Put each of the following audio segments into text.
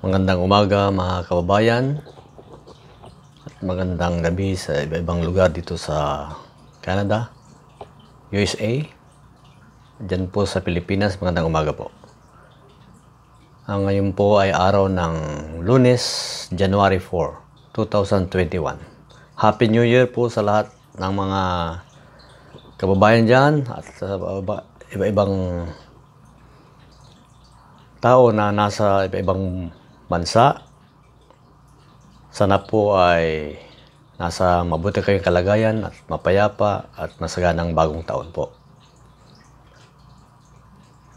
Magandang umaga mga kababayan at magandang gabi sa iba-ibang lugar dito sa Canada, USA, dyan po sa Pilipinas. Magandang umaga po. Ngayon po ay araw ng Lunes, January 4, 2021. Happy New Year po sa lahat ng mga kababayan dyan at sa iba-ibang tao na nasa iba-ibang bansa. Sana po ay nasa mabuti kayong kalagayan at mapayapa at masaganang bagong taon po.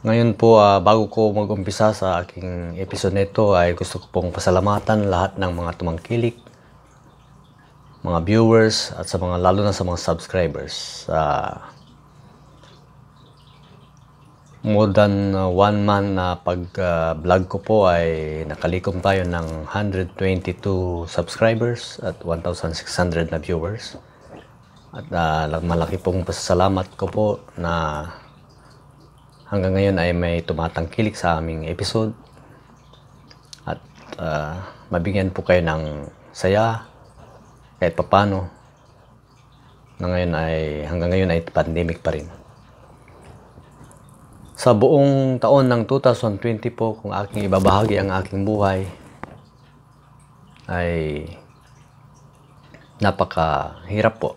Ngayon po, bago ko mag-umpisa sa aking episode nito, ay gusto ko pong pasalamatan lahat ng mga tumangkilik, mga viewers at sa mga, lalo na sa mga subscribers. More than 1 month na pag-vlog ko po ay nakalikom tayo ng 122 subscribers at 1,600 na viewers. At malaki pong pasasalamat ko po na hanggang ngayon ay may tumatangkilik sa aming episode. At mabigyan po kayo ng saya kahit papano na ngayon ay, hanggang ngayon ay pandemic pa rin. Sa buong taon ng 2020 po, kung aking ibabahagi ang aking buhay, ay napakahirap po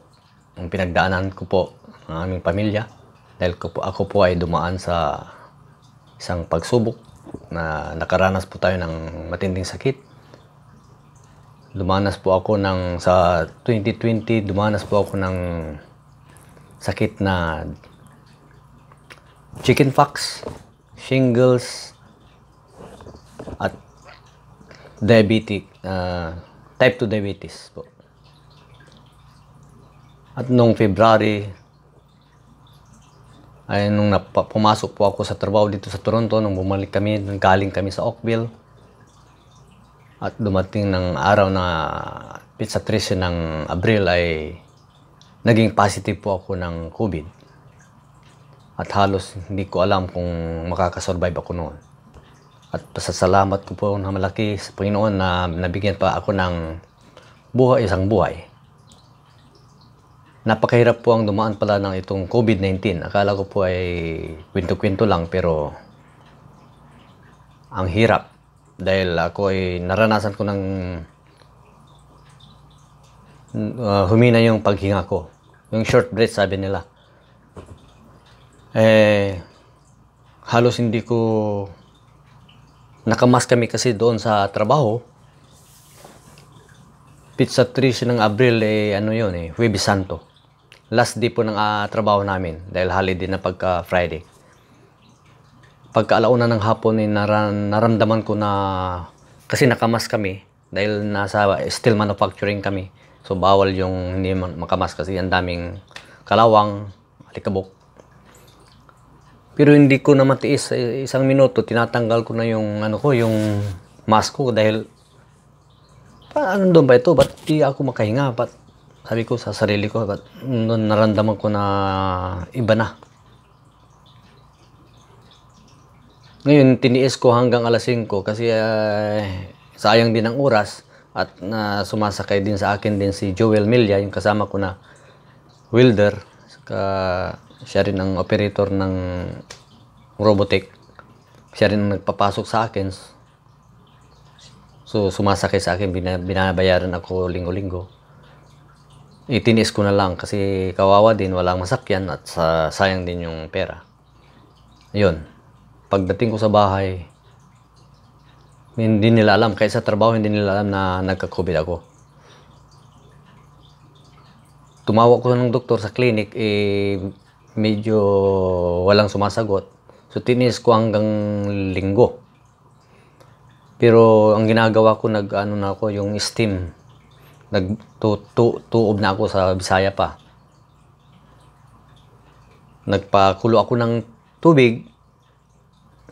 ang pinagdaanan ko po ng aming pamilya. Dahil ako po ay dumaan sa isang pagsubok na nakaranas po tayo ng matinding sakit. Sa 2020, dumanas po ako ng sakit na chickenpox, shingles, at type 2 diabetes po. At nung February, ay nung pumasok po ako sa trabaho dito sa Toronto, nung galing kami sa Oakville, at dumating ng araw na sa 13 ng Abril ay naging positive po ako ng COVID. At halos hindi ko alam kung makakasurvive ako noon. At pasasalamat ko po na malaki sa Panginoon na nabigyan pa ako ng isang buhay. Napakahirap po ang dumaan pala ng itong COVID-19. Akala ko po ay kwento-kwento lang, pero ang hirap. Dahil ako ay naranasan ko ng humina yung paghinga ko. Yung short breath, sabi nila. Halos hindi ko nakamask kami kasi doon sa trabaho. Pizza 3 ng Abril Huwebes Santo. Last day po ng trabaho namin dahil holiday na pagka Friday. Pagka alauna ng hapon naramdaman ko na, kasi nakamask kami dahil nasa steel manufacturing kami. So bawal yung hindi makamask kasi ang daming kalawang, alikabok. Pero hindi ko na matiis, sa isang minuto tinatanggal ko na yung yung mask ko dahil ano doon ba ito? Ba't di ako makahinga? Sabi ko sa sarili ko, noon naramdaman ko na iba na. Ngayon tiniis ko hanggang alas 5 kasi sayang din ang oras at sumasakay din sa akin din si Joel Milya, yung kasama ko na welder. Siya rin ang operator ng Robotech. Siya rin ang nagpapasok sa akin. So sumasakay sa akin, binabayaran ako linggo-linggo. Itiniis ko na lang kasi kawawa din, walang masakyan at sayang din yung pera. Yun. Pagdating ko sa bahay, hindi nila alam. Kahit sa trabaho, hindi nila alam na nagka-COVID ako. Tumawag ko ng doktor sa clinic, medyo walang sumasagot. So tinis ko hanggang linggo. Pero ang ginagawa ko, yung steam. Nagtuob na ako sa Bisaya pa. Nagpakulo ako ng tubig.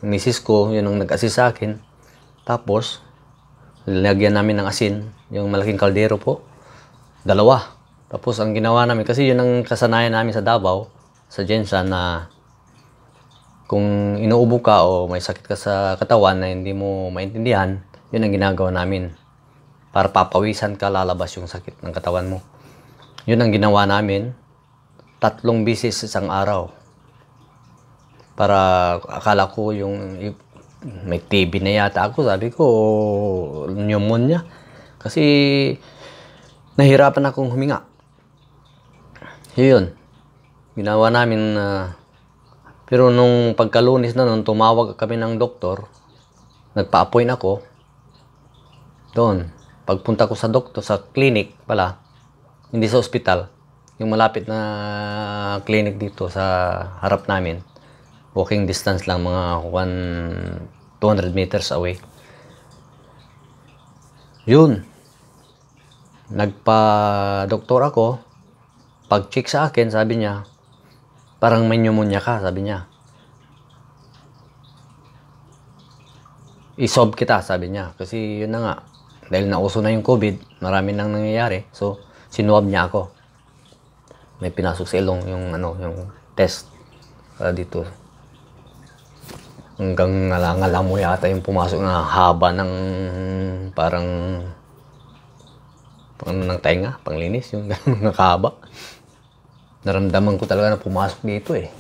Misis ko, yun ang nag-assist sa akin. Tapos, lagyan namin ng asin. Yung malaking kaldero po. 2. Tapos ang ginawa namin, kasi yun ang kasanayan namin sa Davao, sa Jensen, na kung inuubo ka o may sakit ka sa katawan na hindi mo maintindihan, Yun ang ginagawa namin. Para papawisan ka, lalabas yung sakit ng katawan mo. Yun ang ginawa namin. 3 bisis isang araw. Para akala ko yung may TB na yata ako. Sabi ko, pneumonia. Kasi nahirapan akong huminga. Yun. Ginawa namin pero nung pagkalunis na nun, tumawag kami ng doktor. Nagpa-appoint ako. Doon. Pagpunta ko sa doktor, sa clinic pala, hindi sa ospital, yung malapit na clinic dito sa harap namin. Walking distance lang, mga 200 meters away. Yun. Nagpa-doktor ako. Pag-check sa akin, sabi niya, parang may pneumonia ka, sabi niya. I-swab kita, sabi niya. Kasi yun na nga. Dahil nauso na yung COVID, marami nang nangyayari. So, sinuwab niya ako. May pinasok sa ilong yung test. Dito. Hanggang ngala mo yata yung pumasok na haba ng parang ng tenga, panglinis, yung nakahaba. Naramdaman ko talaga na pumasok dito eh.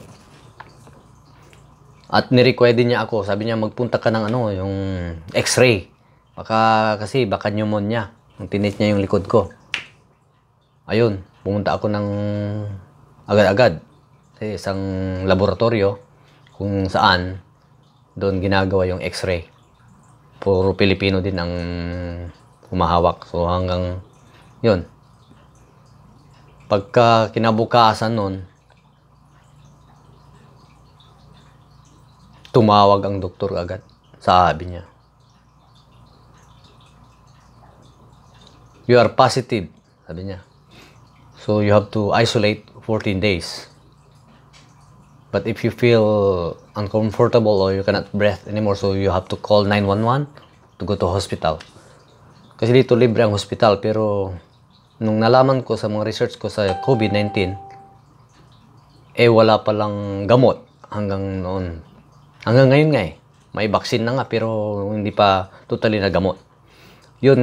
At ni-require din niya ako. Sabi niya magpunta ka ng yung x-ray. Kasi baka pneumonia. Nung tinit niya yung likod ko. Ayun, pumunta ako ng agad-agad sa isang laboratorio kung saan doon ginagawa yung x-ray. Puro Pilipino din ang humahawak. So hanggang yun. Pagka kinabukasan nun, tumawag ang doktor agad. Sabi niya, "You are positive," sabi niya. "So you have to isolate 14 days. But if you feel uncomfortable or you cannot breathe anymore, so you have to call 911 to go to hospital." Kasi dito libre ang hospital, pero nung nalaman ko sa mga research ko sa COVID-19, wala palang gamot hanggang noon. Hanggang ngayon nga may vaccine na nga, pero hindi pa totally na gamot. Yun,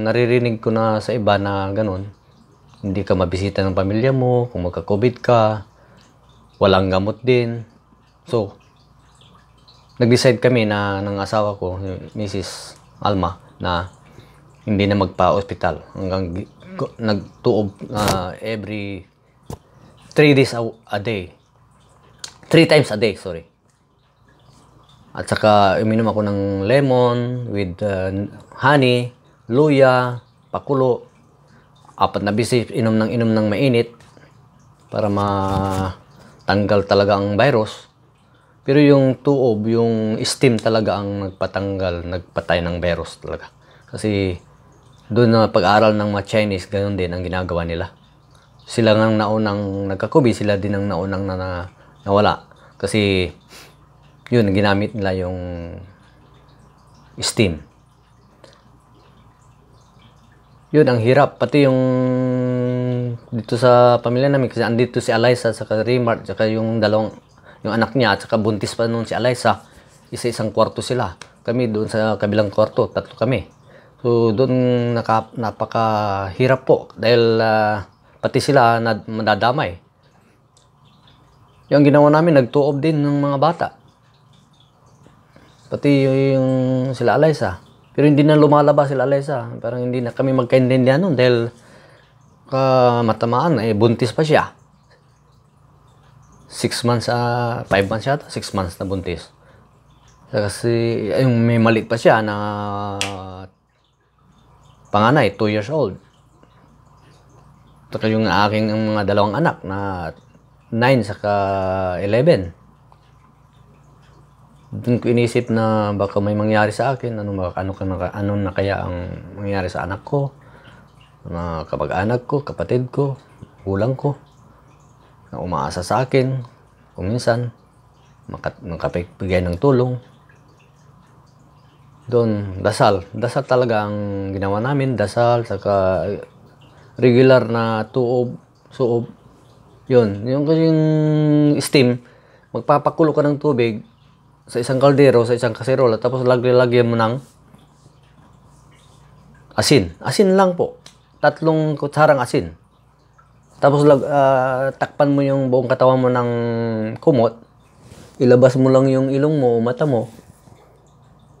naririnig ko na sa iba na ganun. Hindi ka mabisita ng pamilya mo, kung magka-COVID ka, walang gamot din. So, nag-decide kami ng asawa ko, Mrs. Alma, na hindi na magpa-hospital. Hanggang nagtuob every 3 days a day. 3 times a day, sorry. At saka uminom ako ng lemon with honey, luya, pakulo. 4 na bisis inom ng mainit para matanggal talaga ang virus. Pero yung tuob, yung steam talaga ang nagpatay ng virus talaga. Kasi doon na pag-aaral ng mga Chinese, ganoon din ang ginagawa nila. Sila nga naunang nagka-COVID, sila din ang naunang nawala. Kasi yun, ginamit nila yung steam. Yun, ang hirap. Pati yung dito sa pamilya namin, kasi andito si Eliza, saka Raymart, saka yung anak niya, at saka buntis pa noon si Eliza. Isa-isang kwarto sila. Kami doon sa kabilang kwarto, 3 kami. So doon napakahirap po dahil pati sila madadamay. Yung ginawa namin, nagtuob din ng mga bata. Pati yung sila Eliza. Pero hindi na lumalabas sila Eliza. Parang hindi na kami magkaintindihan nun dahil matamaan, buntis pa siya. 5 months yata, 6 months na buntis. Kasi yung may maliit pa siya na panganay, 2 years old. Saka yung aking mga 2 anak na 9 saka 11. Doon ko inisip na baka may mangyari sa akin, ano na kaya ang mangyari sa anak ko, mga kapag-anak ko, kapatid ko, ulang ko, na umaasa sa akin, kung minsan, makapibigay ng tulong. Doon, dasal talaga ang ginawa namin, dasal, saka regular na tuob, suob. Yun, yung steam, magpapakulo ka ng tubig sa isang kaldero, sa isang kaserola, tapos lagyan mo ng Asin lang po. 3 kutsarang asin. Tapos takpan mo yung buong katawan mo ng kumot. Ilabas mo lang yung ilong mo, mata mo.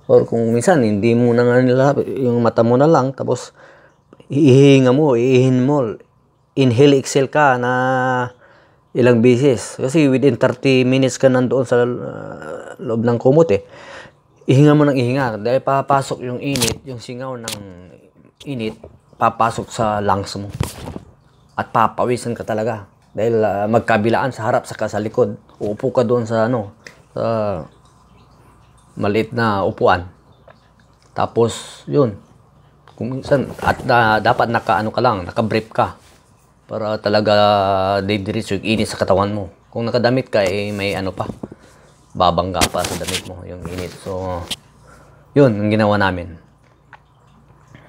Or kung minsan, hindi mo na nga nilapit, yung mata mo na lang. Tapos, iihin mo. Inhale, exhale ka na ilang beses. Kasi within 30 minutes ka nandoon sa loob ng kumot eh. Ihinga mo ng ihinga. Dahil papasok yung init, yung singaw ng init, papasok sa lungs mo. At papawisan ka talaga. Dahil magkabilaan sa harap sa likod. Uupo ka doon sa sa maliit na upuan. Tapos, yun. Kung minsan, at dapat naka-brief ka. Para talaga didiretso yung init sa katawan mo. Kung nakadamit ka, may pa. Babangga pa sa damit mo, yung init. So, yun, ang ginawa namin.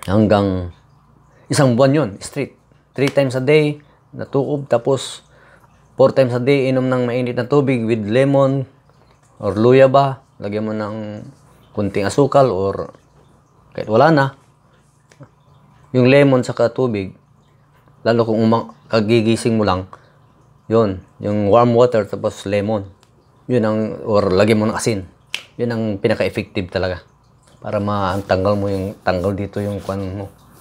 Hanggang 1 buwan yun, straight. 3 times a day, natuob. Tapos, 4 times a day, inom ng mainit na tubig with lemon or luya ba. Lagyan mo ng kunting asukal or kahit wala na. Yung lemon sa tubig, lalo kung kagigising mo lang, yun, yung warm water tapos lemon. Yun or lagyan mo ng asin. Yun ang pinaka-effective talaga. Para matanggal mo tanggal dito yung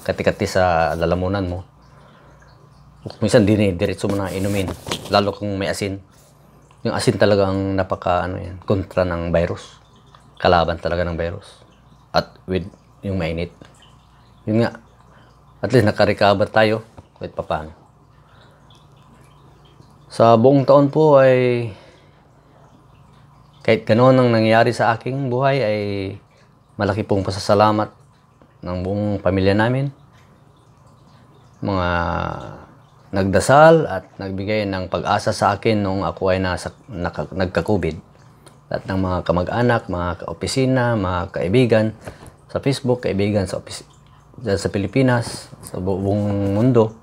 kati-kati sa lalamunan mo. Minsan diretso mo na inumin, lalo kung may asin. Yung asin talaga ang kontra ng virus. Kalaban talaga ng virus. At with yung mainit. Yun nga. At least naka-recover tayo kahit papaano. Sa buong taon po ay kahit ganoon ang nangyayari sa aking buhay ay malaki pong pasasalamat ng buong pamilya namin. Mga nagdasal at nagbigay ng pag-asa sa akin nung ako ay nagka-COVID. Lahat ng mga kamag-anak, mga ka-opisina, mga kaibigan sa Facebook, kaibigan sa sa Pilipinas, sa buong mundo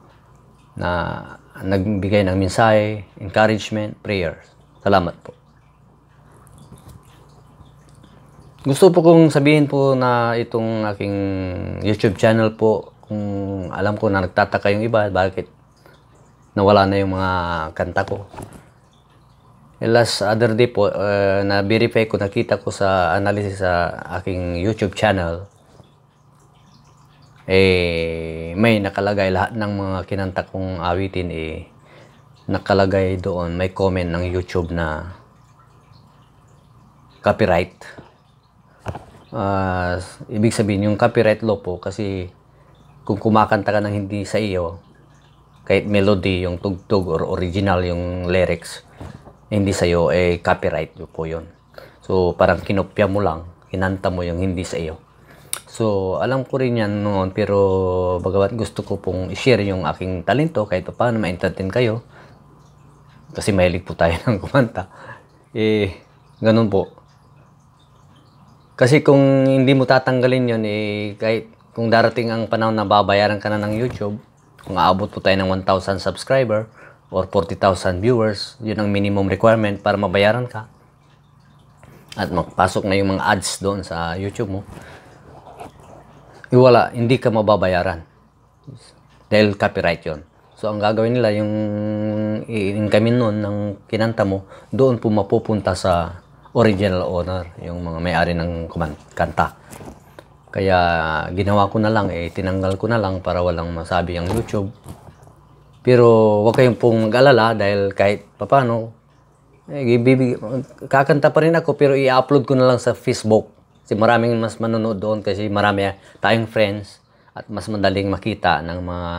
na nagbigay ng mensahe, encouragement, prayers. Salamat po. Gusto po kong sabihin po na itong aking YouTube channel po, kung alam ko na nagtataka yung iba, bakit nawala na yung mga kanta ko. Last other day po, na-verify ko, nakita ko sa analysis sa aking YouTube channel, may nakalagay lahat ng mga kinanta kong awitin, nakalagay doon, may comment ng YouTube na copyright. Ibig sabihin, yung copyright law po, kasi kung kumakanta ka ng hindi sa iyo, kahit melody, yung tugtog or original yung lyrics, hindi sa iyo, copyright po yun. So, parang kinopya mo lang, kinanta mo yung hindi sa iyo. So, alam ko rin yan noon, pero bagamat gusto ko pong i-share yung aking talento, kahit paano ma-entertain kayo, kasi mahilig po tayo ng kumanta, ganun po. Kasi kung hindi mo tatanggalin yun, kahit kung darating ang panahon na babayaran ka na ng YouTube, kung aabot po tayo ng 1,000 subscriber or 40,000 viewers, yun ang minimum requirement para mabayaran ka. At magpasok na yung mga ads doon sa YouTube mo. Wala, hindi ka mababayaran. Dahil copyright yun. So, ang gagawin nila, yung i-income nun ng kinanta mo, doon po mapupunta sa original owner, yung mga may-ari ng kanta. Kaya ginawa ko na lang, tinanggal ko na lang para walang masabi ang YouTube. Pero wag kayong pong mag-alala dahil kahit papano, kakanta pa rin ako pero i-upload ko na lang sa Facebook. Kasi maraming mas manonood doon kasi marami tayong friends at mas madaling makita ng mga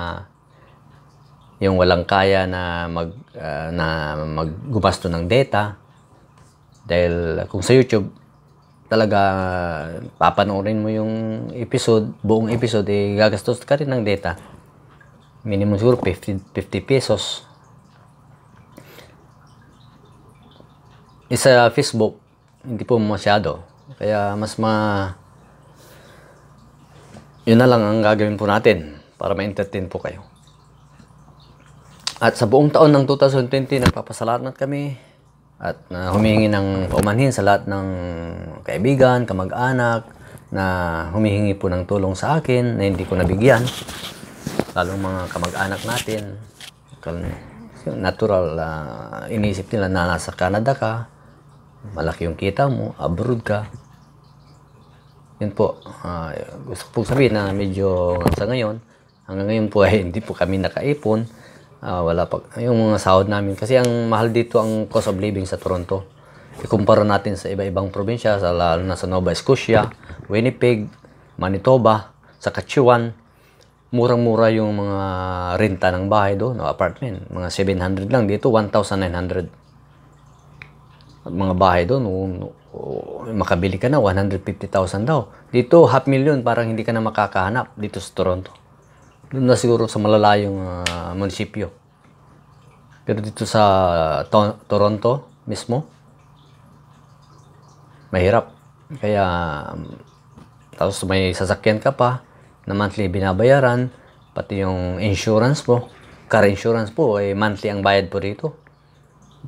yung walang kaya na maggumasto ng data. Dahil kung sa YouTube, talaga papanoorin mo yung buong episode, gagastos ka rin ng data. Minimum siguro 50 pesos. Sa Facebook, hindi po masyado. Kaya yun na lang ang gagawin po natin para ma-entertain po kayo. At sa buong taon ng 2020, nagpapasalamat kami at humingi ng paumanhin sa lahat ng kaibigan, kamag-anak, na humihingi po ng tulong sa akin na hindi ko nabigyan. Lalo mga kamag-anak natin. Natural, inisip nila na nasa Canada ka, malaki yung kita mo, abroad ka. Yun po, gusto po sabihin na medyo hanggang ngayon po ay hindi po kami nakaipon. Wala pa yung mga sahod namin kasi ang mahal dito ang cost of living sa Toronto. Ikumpara natin sa iba-ibang probinsya, lalo na sa Nova Scotia, Winnipeg, Manitoba, Saskatchewan. Murang-mura yung mga renta ng bahay doon, apartment. Mga 700 lang. Dito, 1,900. At mga bahay doon, makabili ka na, 150,000 daw. Dito, 500,000, parang hindi ka na makakahanap dito sa Toronto. Doon na siguro sa malalayong munisipyo. Pero dito sa Toronto mismo, mahirap. Kaya, tapos may sasakyan ka pa, na monthly binabayaran, pati yung insurance mo, car insurance po, monthly ang bayad po dito.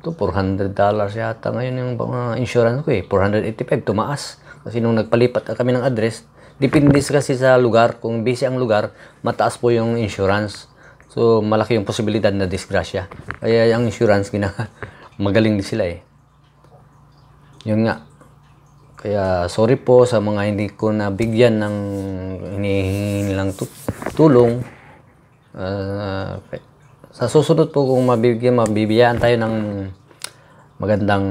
Ito, $400 yata ngayon yung insurance ko $485, tumaas. Kasi nung nagpalipat kami ng address, depende kasi sa lugar, kung busy ang lugar, mataas po yung insurance. So, malaki yung posibilidad na disgrasya. Kaya yung insurance, magaling din sila Yun nga. Kaya sorry po sa mga hindi ko nabigyan ng hinihingi nilang tulong. Sa susunod po kung mabibigyan tayo ng magandang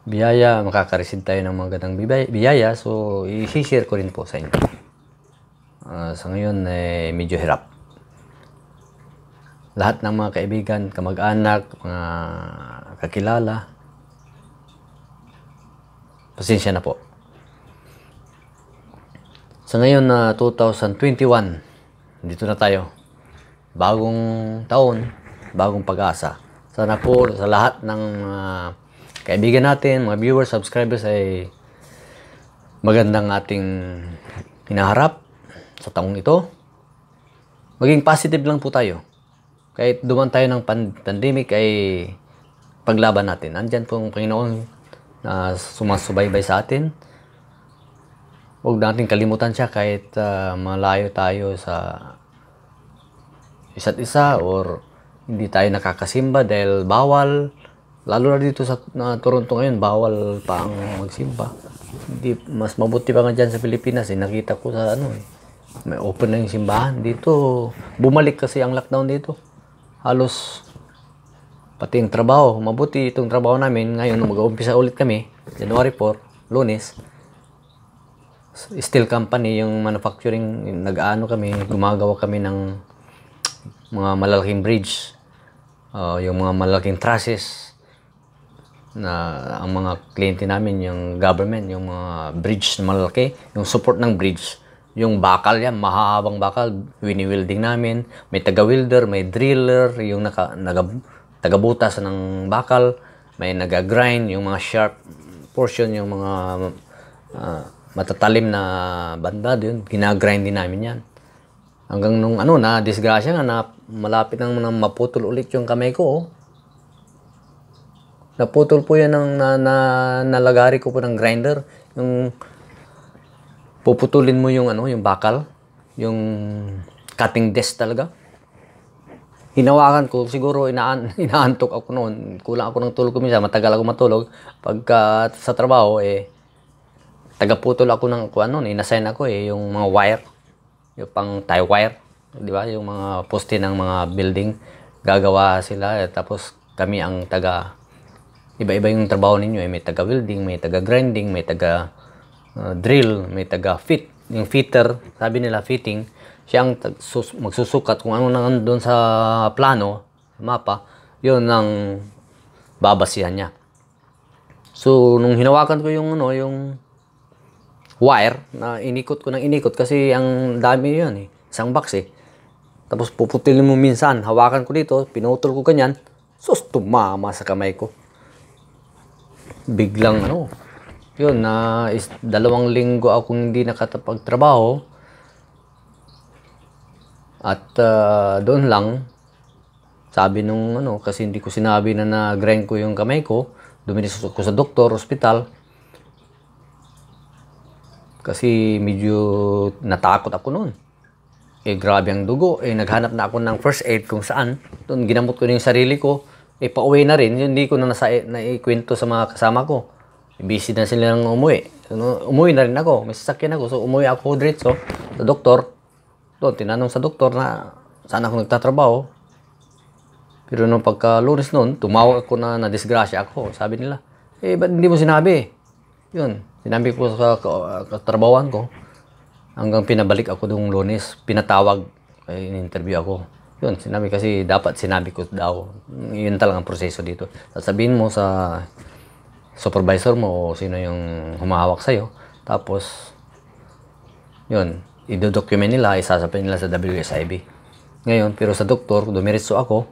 biyaya, makaka-receive tayo ng magandang biyaya, so i-share ko rin po sa inyo. Sa ngayon medyo hirap. Lahat ng mga kaibigan, kamag-anak, mga kakilala, pasensya na po. Sa ngayon na 2021, dito na tayo. Bagong taon, bagong pag-asa. Sana po sa lahat ng kaibigan natin, mga viewers, subscribers ay magandang ating hinaharap sa taong ito. Maging positive lang po tayo. Kahit duman tayo ng pandemic ay paglaban natin. Andyan po ang Panginoon na sumasubaybay sa atin. Huwag natin kalimutan siya kahit malayo tayo sa isa't isa or hindi tayo nakakasimba dahil bawal. Lalo na dito sa Toronto ngayon, bawal pa ang magsimba. Mas mabuti pa nga dyan sa Pilipinas. Nakita ko sa may open na yung simbahan. Dito, bumalik kasi ang lockdown dito. Halos pati yung trabaho, mabuti itong trabaho namin. Ngayon, mag-uumpisa ulit kami, January 4, Lunes. Steel company, yung manufacturing, gumagawa kami ng mga malalaking bridge. Yung mga malalaking trusses na ang mga kliyente namin, yung government, yung mga bridge na malalaki, yung support ng bridge. Yung bakal yan, mahahabang bakal, wini-welding namin. May taga-welder, may driller, yung tagabutas ng bakal, may nag-grind, yung mga sharp portion, yung mga matatalim na banda, yun, ginagrind din namin yan. Hanggang nung na disgrasya nga, na malapit nang maputol ulit yung kamay ko. Naputol po yan ng nalagari ko po ng grinder. Yung puputulin mo yung yung bakal, yung cutting desk talaga. Hinawakan ko, siguro inaantok ako noon. Kulang ako ng tulog ko minsan, matagal ako matulog. Pagka sa trabaho, tagaputol ako ng inassign ako yung mga wire. Yung pang tie wire. Di ba? Yung mga poste ng mga building. Gagawa sila. Tapos kami ang iba-iba yung trabaho ninyo. May taga-welding, may taga-grinding, may taga-drill, may taga-fit. Yung fitter, sabi nila fitting. Siya ang magsusukat kung ano nandun sa plano, mapa, yun ang babasihan niya. So, nung hinawakan ko yung wire, na inikot ko ng inikot kasi ang dami yun isang box Tapos puputilin mo minsan, hawakan ko dito, pinutol ko ganyan, sus, tumama sa kamay ko. Biglang yun, 2 linggo akong hindi nakatapagtrabaho. At doon lang, sabi nung kasi hindi ko sinabi na na-grind ko yung kamay ko, duminis ko sa doktor, ospital. Kasi medyo natakot ako noon. Grabe ang dugo. Naghanap na ako ng first aid kung saan. Doon, ginamot ko na yung sarili ko. Pauwi na rin. Hindi ko na naikwento sa mga kasama ko. Busy na sila ng umuwi. Umuwi na rin ako. May sasakyan ako. So, umuwi ako diretso sa doktor. Doon, tinanong sa doktor na saan ako nagtatrabaho. Pero nung pagka-Lunes noon, tumawag ako na nadisgrasya ako. Sabi nila, ba't hindi mo sinabi? Yun, sinabi ko sa katrabawan ko. Hanggang pinabalik ako noong Lunes, pinatawag, in-interview ako. Yun, sinabi kasi dapat sinabi ko daw. Yun talagang proseso dito. Sasabihin mo sa supervisor mo o sino yung humahawak sa'yo. Tapos, yun, i-document nila, isasapin nila sa WSIB. Ngayon, pero sa doktor, dumiretso ako.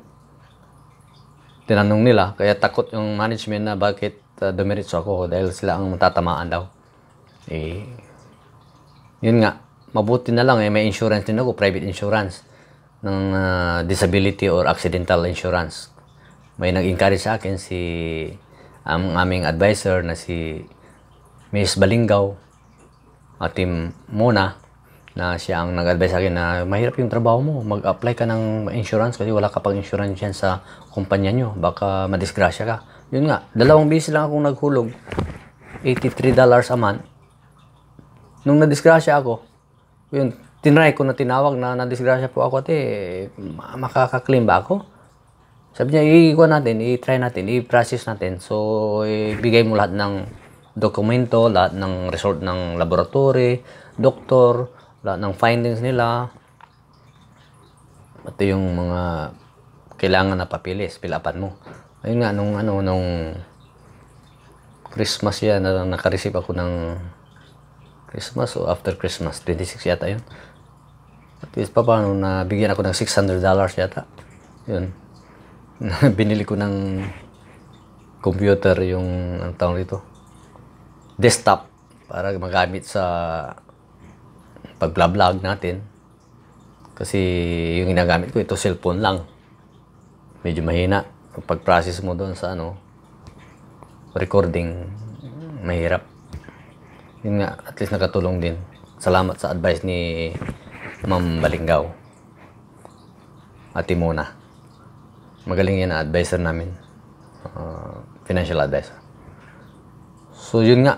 Tinanong nila, kaya takot yung management na bakit dumiretso ako dahil sila ang matatamaan daw. Yun nga, mabuti na lang may insurance din ako, private insurance ng disability or accidental insurance. May nag-encourage sa akin ang aming advisor na si Miss Balingaw at Team Mona, na siya ang nag-advise sa akin na mahirap yung trabaho mo, mag-apply ka ng insurance kasi wala ka pang insurance yan sa kumpanya nyo, baka madisgrasya ka. Yun nga, 2 beses lang akong naghulog, $83 a month. Nung nadisgrasya ako, yun, tinry ko na tinawag na nadisgrasya po ako, makaka-claim ba ako? Sabi niya, i-try natin, i-process natin. So, ibigay mo lahat ng dokumento, lahat ng result ng laboratory, doktor, lahat ng findings nila. Ito yung mga kailangan na papilis, pilapan mo. Ayun nga, nung Christmas yan, naka-receive ako ng Christmas o after Christmas, 26 yata yun. At least pa paano, nabigyan ako ng $600 yata. Yun. Binili ko ng computer yung, ang tawag dito, desktop, para magamit sa pag-vlog natin. Kasi yung ginagamit ko, ito cellphone lang. Medyo mahina. Pag-process mo doon sa recording, mahirap. Yun nga, at least nakatulong din. Salamat sa advice ni Ma'am Balingaw at Mona. Magaling yan na advisor namin. Financial advisor. So yun nga,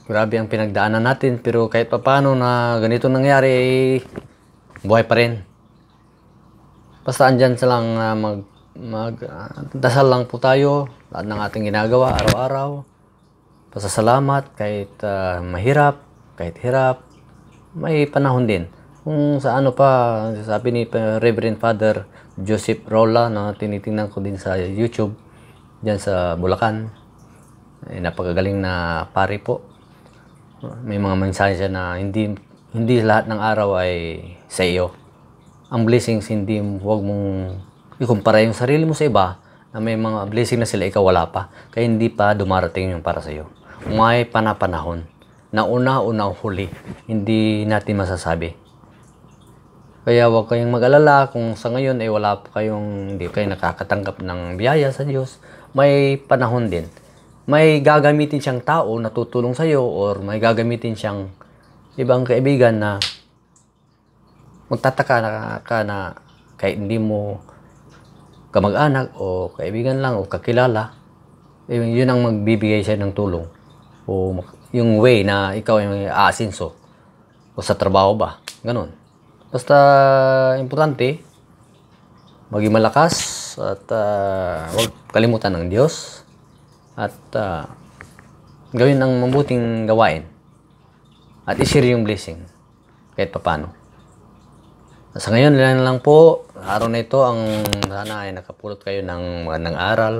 grabe ang pinagdaanan natin, pero kahit paano na ganito nangyari, buhay pa rin. Basta andyan sa lang dasal lang po tayo, lahat ng ating ginagawa araw-araw. Pasasalamat kahit mahirap, kahit hirap, may panahon din. Kung sa pa, sabi ni Reverend Father Joseph Rolla na tinitingnan ko din sa YouTube, dyan sa Bulacan. Napakagaling na pari po. May mga mensahe siya na hindi lahat ng araw ay sa iyo. Ang blessings, huwag mong ikumpara yung sarili mo sa iba na may mga blessing na sila, ikaw wala pa. Kaya hindi pa dumarating yung para sa iyo. May panahon na una huli, hindi natin masasabi. Kaya huwag kayong mag-alala kung sa ngayon ay hindi kayo nakakatanggap ng biyaya sa Diyos. May panahon din. May gagamitin siyang tao na tutulong sa iyo, or may gagamitin siyang ibang kaibigan na magtataka ka na kahit hindi mo kamag-anak o kaibigan lang o kakilala, yun ang magbibigay siya ng tulong. O yung way na ikaw ay aasinso o sa trabaho ba, ganun. Basta importante, maging malakas at huwag kalimutan ng Diyos at gawin ang mabuting gawain at i-share yung blessing kahit papano. Sa ngayon lang po, araw na ito, ang sana ay nakapulot kayo ng magandang aral.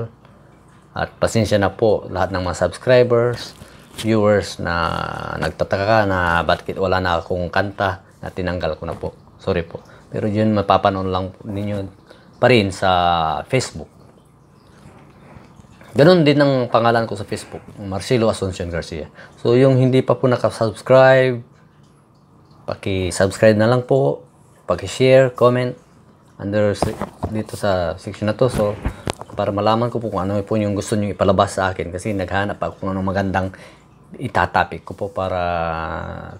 At pasensya na po lahat ng mga subscribers, viewers na nagtataka ka na bakit wala na akong kanta na tinanggal ko na po. Sorry po. Pero yun, mapapanood lang po ninyo pa rin sa Facebook. Ganon din ang pangalan ko sa Facebook, Marcelo Asuncion Garcia. So yung hindi pa po nakasubscribe, paki-subscribe na lang po, paki-share, comment dito sa section na to. So para malaman ko po kung ano po yung gusto nyo ipalabas sa akin, kasi naghanap ako ng magandang itatapik ko po para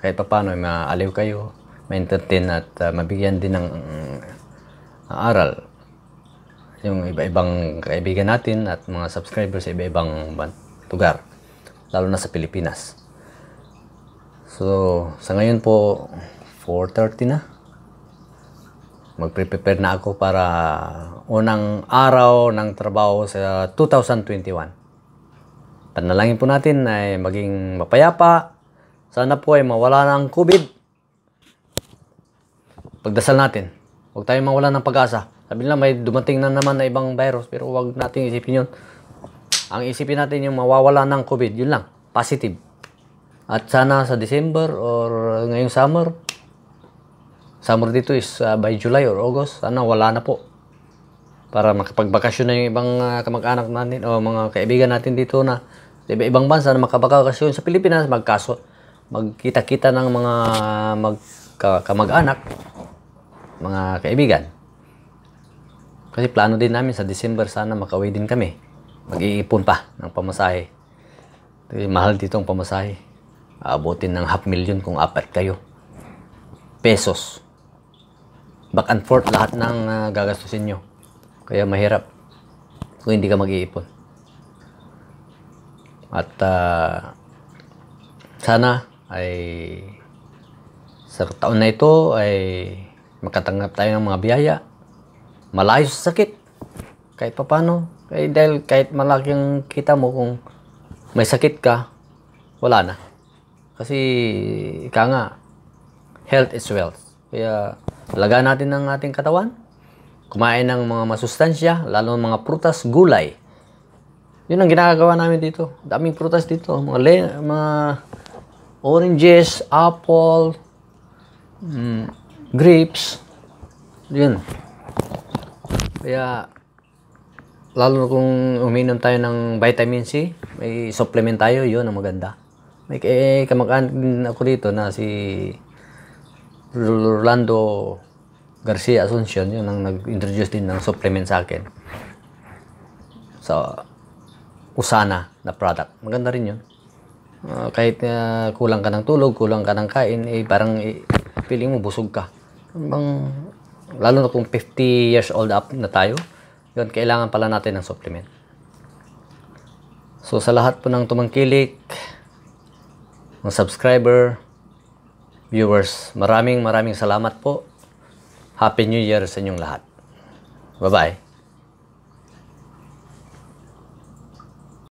kahit paano maaliw kayo, ma-entertain at mabigyan din ng aral yung iba-ibang kaibigan natin at mga subscribers sa iba-ibang lugar, lalo na sa Pilipinas. So, sa ngayon po, 4:30 na. Magpre-prepare na ako para unang araw ng trabaho sa 2021. Panalangin po natin ay maging mapayapa. Sana po ay mawala ng COVID. Pagdasal natin. Huwag tayong mawala ng pag-asa. Sabi nila may dumating na naman na ibang virus, pero huwag natin isipin yun. Ang isipin natin yung mawawala ng COVID, yun lang. Positive. At sana sa December or ngayong summer dito is by July or August, sana wala na po. Para makapagbakasyon na yung ibang kamag-anak natin o mga kaibigan natin dito na sa ibang bansa na makabakasyon sa Pilipinas, magkita-kita ng mga kamag-anak, mga kaibigan. Kasi plano din namin sa December sana makauwi din kami. Mag-iipon pa ng pamasahe. Mahal dito ang pamasahe. Aabutin ng 500,000 kung 4 kayo. Pesos. Back and forth lahat ng gagastusin nyo. Kaya mahirap kung hindi ka mag-iipon. At sana ay sa taon na ito ay makatanggap tayo ng mga biyaya. Malayo sa sakit. Kahit papano. Dahil kahit malaking kita mo kung may sakit ka, wala na. Kasi ika nga, health is wealth. Kaya alagaan natin ang ating katawan. Kumain ng mga masustansya, lalo ng mga prutas, gulay. Yun ang ginagawa namin dito. Daming prutas dito. Mga oranges, apple, grapes. Yun. Kaya, lalo kung uminom tayo ng vitamin C, may supplement tayo, yun ang maganda. May kamag-anak ako dito na si Rolando Garcia Asuncion, yun ang nag-introduce din ng supplement sa akin. Sa Usana na product. Maganda rin yun. Kahit kulang ka ng tulog, kulang ka ng kain, parang feeling mo busog ka. Lalo na kung 50 years old up na tayo, yun, kailangan pala natin ng supplement. So sa lahat po ng tumangkilik, mga subscriber, viewers, maraming salamat po. Happy New Year sa inyong lahat. Bye-bye.